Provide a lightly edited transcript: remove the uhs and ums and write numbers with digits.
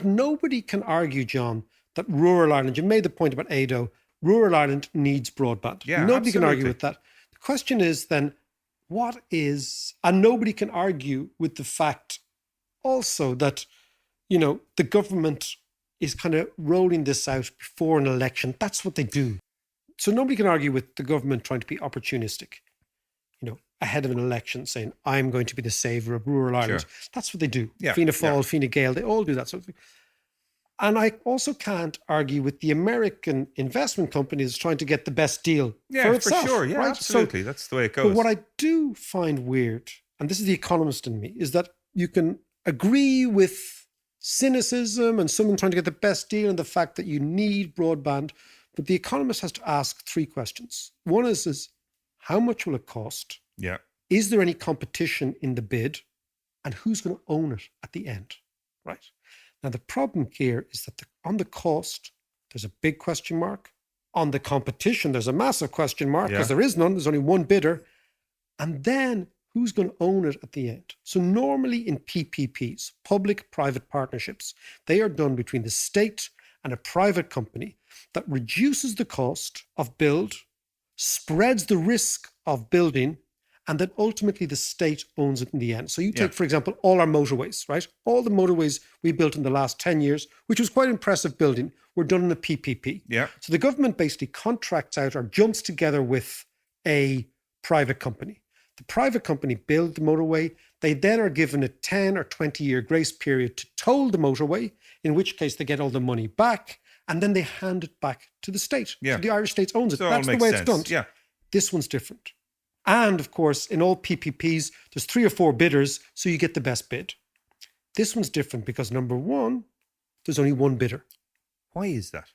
nobody can argue, John, that rural Ireland, you made the point about ADO, rural Ireland needs broadband. Yeah, Nobody can argue absolutely. with that. The question is then, and nobody can argue with the fact also that, the government is kind of rolling this out before an election. That's what they do. So nobody can argue with the government trying to be opportunistic, ahead of an election saying, I'm going to be the savior of rural Ireland. Sure. That's what they do. Yeah, Fianna Fáil, Fine Gael, they all do that sort of thing. And I also can't argue with the American investment companies trying to get the best deal for itself. For sure. Yeah, right? absolutely. So, that's the way it goes. but what I do find weird, and this is the economist in me, is that you can agree with cynicism and someone trying to get the best deal and the fact that you need broadband, but the economist has to ask three questions. One is how much will it cost? Yeah. Is there any competition in the bid? And who's going to own it at the end? Right. Now, the problem here is that on the cost, there's a big question mark. On the competition, there's a massive question mark because there is none. There's only one bidder. And then who's going to own it at the end? So normally in PPPs, public-private partnerships, they are done between the state and a private company that reduces the cost of build, spreads the risk of building, and then ultimately the state owns it in the end. So you take, for example, all our motorways, right? All the motorways we built in the last 10 years, which was quite impressive building, were done in a PPP. Yeah. So the government basically contracts out or jumps together with a private company. The private company builds the motorway. They then are given a 10 or 20-year grace period to toll the motorway, in which case they get all the money back, and then they hand it back to the state. Yeah. So the Irish state owns it. So That's the way it's done. Yeah. This one's different. And of course, in all PPPs, there's 3 or 4 bidders, so you get the best bid. This one's different because number one, there's only one bidder. Why is that?